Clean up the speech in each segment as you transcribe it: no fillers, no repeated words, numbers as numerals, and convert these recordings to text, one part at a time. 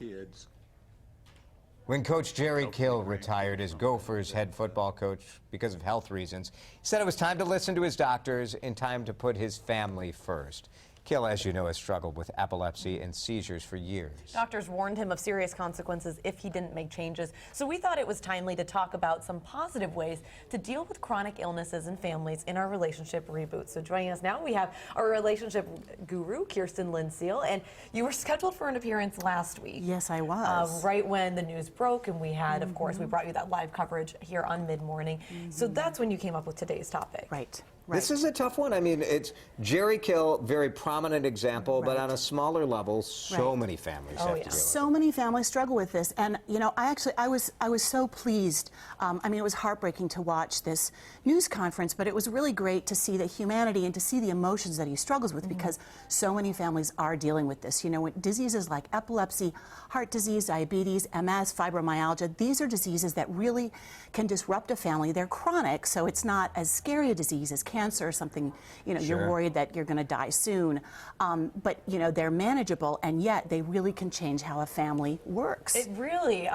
kids. When Coach Jerry Kill retired as Gophers head football coach because of health reasons, he said it was time to listen to his doctors and time to put his family first. Kill, as you know, has struggled with epilepsy and seizures for years. Doctors warned him of serious consequences if he didn't make changes. So we thought it was timely to talk about some positive ways to deal with chronic illnesses in families in our Relationship Reboot. So joining us now, we have our relationship guru, Kirsten Linseal, and you were scheduled for an appearance last week. Yes, I was. Right when the news broke, and we had, of course, we brought you that live coverage here on Mid-Morning. So that's when you came up with today's topic. Right. This is a tough one. I mean, it's Jerry Kill, very prominent example, but on a smaller level, so many families have to deal with it. So many families struggle with this, and you know, I was so pleased. I mean, it was heartbreaking to watch this news conference, but it was really great to see the humanity and to see the emotions that he struggles with, because so many families are dealing with this. You know, diseases like epilepsy, heart disease, diabetes, MS, fibromyalgia, these are diseases that really can disrupt a family. They're chronic, so it's not as scary a disease as cancer or something, you know, you're worried that you're going to die soon. But, you know, they're manageable, and yet they really can change how a family works. It really,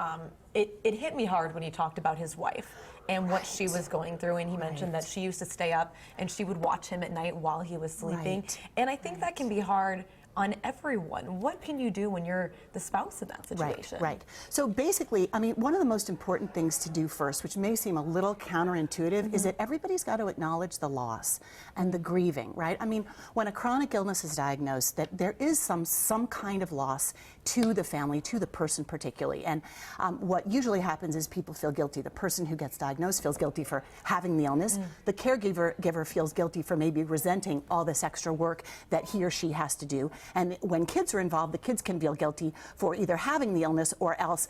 it hit me hard when he talked about his wife and what she was going through, and he mentioned that she used to stay up and she would watch him at night while he was sleeping. And I think that can be hard on everyone. What can you do when you're the spouse in that situation? Right. So basically, I mean, one of the most important things to do first, which may seem a little counterintuitive, is that everybody's got to acknowledge the loss and the grieving, right? I mean, when a chronic illness is diagnosed, that there is some kind of loss to the family, to the person particularly. And what usually happens is people feel guilty. The person who gets diagnosed feels guilty for having the illness. The caregiver feels guilty for maybe resenting all this extra work that he or she has to do. And when kids are involved, the kids can feel guilty for either having the illness or else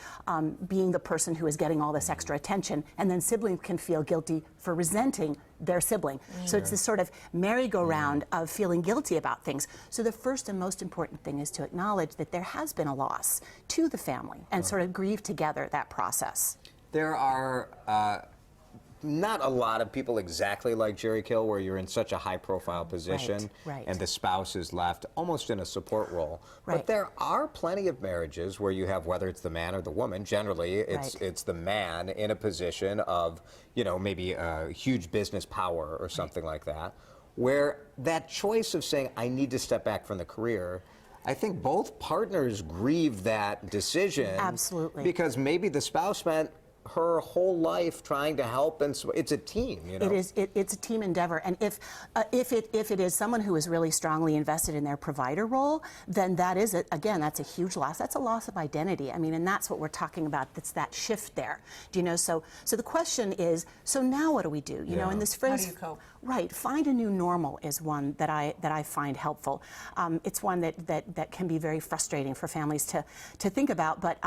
being the person who is getting all this extra attention. And then siblings can feel guilty for resenting their sibling. So it's this sort of merry-go-round of feeling guilty about things. So the first and most important thing is to acknowledge that there has been a loss to the family and sort of grieve together that process. There are not a lot of people exactly like Jerry Kill, where you're in such a high-profile position and the spouse is left almost in a support role. But there are plenty of marriages where you have, whether it's the man or the woman, generally it's the man in a position of, you know, maybe a huge business power or something like that, where that choice of saying, I need to step back from the career, I think both partners grieve that decision. Absolutely. Because maybe the spouse spent her whole life trying to help, and it's a team, you know. It's a team endeavor, and if it is someone who is really strongly invested in their provider role, then that is again, that's a huge loss. That's a loss of identity. I mean, and that's what we're talking about. That's that shift there. Do you know? So the question is, so now what do we do? You know, in this phrase, how do you cope? Right, find a new normal is one that I find helpful. It's one that can be very frustrating for families to think about. But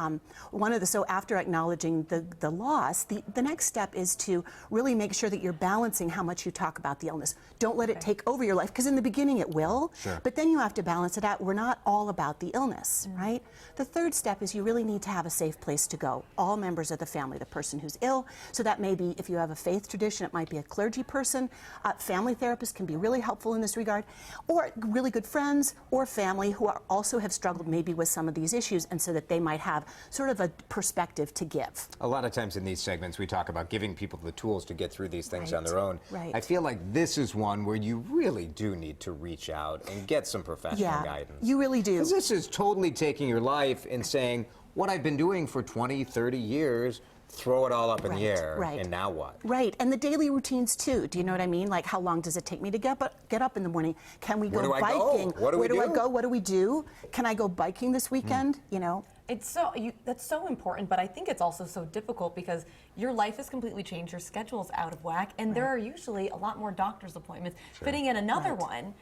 so after acknowledging the loss, the next step is to really make sure that you're balancing how much you talk about the illness. Don't let it take over your life, because in the beginning it will, but then you have to balance it out. We're not all about the illness, right? The third step is you really need to have a safe place to go. All members of the family, the person who's ill, so that may be, if you have a faith tradition, it might be a clergy person. Family therapists can be really helpful in this regard, or really good friends or family who also have struggled maybe with some of these issues, and so that they might have sort of a perspective to give. A lot of times in these segments we talk about giving people the tools to get through these things on their own. I feel like this is one where you really do need to reach out and get some professional guidance. You really do. Because this is totally taking your life and saying, what I've been doing for 20, 30 years, throw it all up in the air, and now what? Right, and the daily routines too. Do you know what I mean? Like, how long does it take me to get up in the morning? Can we go biking? Where do I go? What do we do? Can I go biking this weekend? You know? It's that's so important, but I think it's also so difficult because your life has completely changed, your schedule's out of whack, and there are usually a lot more doctor's appointments. Fitting in another one,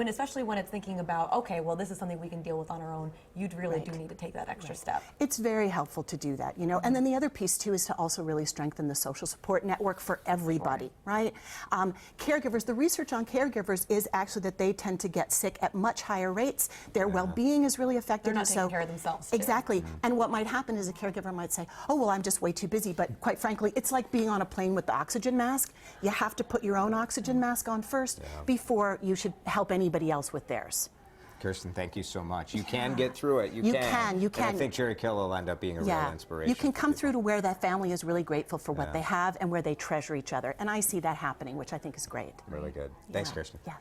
especially when it's thinking about, okay, well, this is something we can deal with on our own, you really do need to take that extra step. It's very helpful to do that, you know. And then the other piece too is to also really strengthen the social support network for everybody, right? Caregivers, the research on caregivers is actually that they tend to get sick at much higher rates. Their well-being is really affected. They're not taking care of themselves too. Exactly. And what might happen is a caregiver might say, oh, well, I'm just way too busy. But quite frankly, it's like being on a plane with the oxygen mask. You have to put your own oxygen mask on first before you should help anybody else with theirs. Kirsten, thank you so much. You can get through it. You can. And I think Jerry Kill will end up being a real inspiration. You can come through to where that family is really grateful for what they have and where they treasure each other. And I see that happening, which I think is great. Really good. Thanks, Kirsten. Yes.